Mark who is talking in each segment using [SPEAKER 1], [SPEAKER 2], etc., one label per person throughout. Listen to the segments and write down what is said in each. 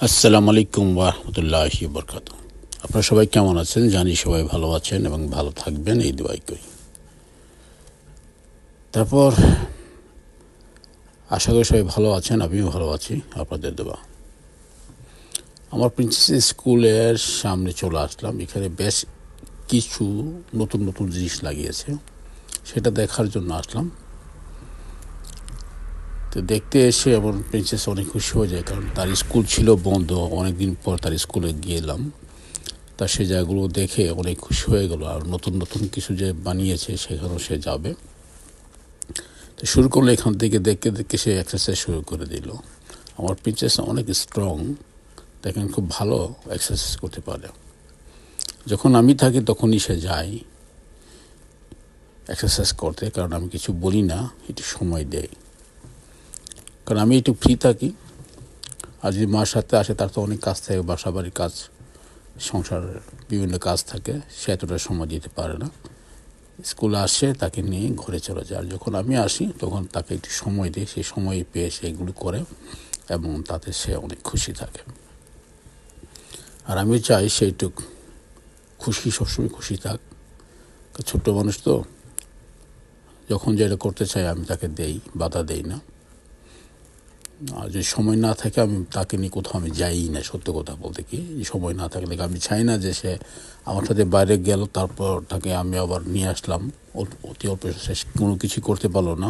[SPEAKER 1] আসসালামু আলাইকুম ওয়া রাহমাতুল্লাহি ওয়া বারাকাতুহু। আপনারা সবাই কেমন আছেন? জানি সবাই ভালো আছেন এবং ভালো থাকবেন, এই দোয়াই করি। তারপর আশা করি সবাই ভালো আছেন, আমিও ভালো আছি আপনাদের দোয়া। আমার প্রিন্সেস স্কুলের সামনে চলে আসলাম। এখানে বেশ কিছু নতুন নতুন জিনিস লাগিয়েছে, সেটা দেখার জন্য আসলাম। তো দেখতে এসে আমার প্রিন্সেস অনেক খুশি হয়ে যায়, কারণ তার স্কুল ছিল বন্ধ, অনেকদিন পর তার স্কুলে গেলাম। তা সে জায়গাগুলো দেখে অনেক খুশি হয়ে গেল, আর নতুন নতুন কিছু যে বানিয়েছে সেখানেও সে যাবে। তো শুরু করলো এখান থেকে, দেখতে দেখতে সে এক্সারসাইজ শুরু করে দিল। আমার প্রিন্সেস অনেক স্ট্রং, দেখেন খুব ভালো এক্সারসাইজ করতে পারে। যখন আমি থাকি তখনই সে যায় এক্সারসাইজ করতে, কারণ আমি কিছু বলি না, একটু সময় দেয়, কারণ আমি একটু ফ্রি থাকি। আর যদি মার সাথে আসে তার তো অনেক কাজ থাকে, বাসা বাড়ির কাজ, সংসারের বিভিন্ন কাজ থাকে, সে এতটা সময় দিতে পারে না। স্কুলে আসে, তাকে নিয়ে ঘরে চলে যায়। আর যখন আমি আসি তখন তাকে একটু সময় দিই, সেই সময় পেয়ে সে এগুলো করে এবং তাতে সে অনেক খুশি থাকে। আর আমি চাই সে একটু খুশি, সবসময় খুশি থাক। ছোট্ট মানুষ তো, যখন যেটা করতে চাই আমি তাকে দেই, বাধা দেই না। আর যদি সময় না থাকে আমি তাকে নিয়ে কোথাও আমি যাই না। সত্য কথা বলতে কি, সময় না থাকলে আমি চাই না যে সে আমার সাথে বাইরে গেল, তারপর তাকে আমি আবার নিয়ে আসলাম, অতি অল্প শেষ কোনো কিছু করতে পারলো না,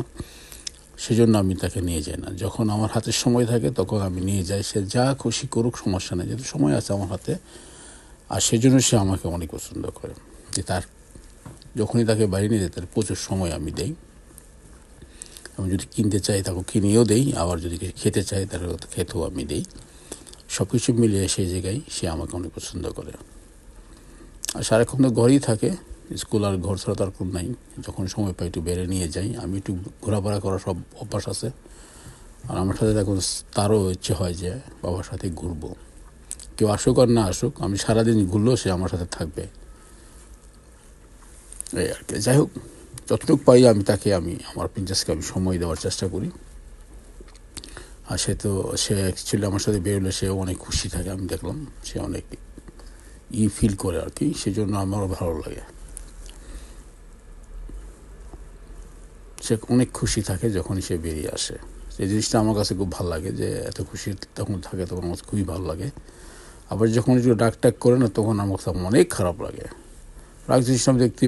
[SPEAKER 1] সেজন্য আমি তাকে নিয়ে যাই না। যখন আমার হাতে সময় থাকে তখন আমি নিয়ে যাই, সে যা খুশি করুক, সমস্যা নেই, যেহেতু সময় আছে আমার হাতে। আর সেজন্য সে আমাকে অনেক পছন্দ করে, যে তার যখনই তাকে বাইরে নিয়ে যায় তার প্রচুর সময় আমি দেই। আমি যদি কিনতে চাই তাকে কিনেও দেই, আবার যদি খেতে চাই তাহলে খেতেও আমি দিই। সব কিছু মিলিয়ে সেই জায়গায় সে আমাকে অনেক পছন্দ করে। আর সারাক্ষণ তো ঘরেই থাকে, স্কুল আর ঘর ছাড়া তার কোনো নাই। যখন সময় পাই একটু বেড়ে নিয়ে যাই, আমি একটু ঘোরাফেরা করার সব অভ্যাস আছে। আর আমার সাথে এখন তারও ইচ্ছে হয় যে বাবার সাথে ঘুরবো। কেউ আসুক আর না আসুক, আমি সারাদিন ঘুরলেও সে আমার সাথে থাকবে, এই আর কি। যাই হোক, যতটুকু পাই আমি তাকে, আমার প্রিন্সেসকে আমি সময় দেওয়ার চেষ্টা করি। আর সে অ্যাকচুয়ালি আমার সাথে বেরোলে সে অনেক খুশি থাকে, আমি দেখলাম সে অনেক ফিল করে আর কি, সেজন্য আমারও ভালো লাগে। সে অনেক খুশি থাকে যখন সে বেরিয়ে আসে। এই জিনিসটা আমার কাছে খুব ভালো লাগে, যে এত খুশি তখন থাকে, তখন আমার খুবই ভালো লাগে। আবার যখন একটু ডাক টাক করে না, তখন আমার কাছে অনেক খারাপ লাগে। রাগ জিনিসটা আমি দেখতে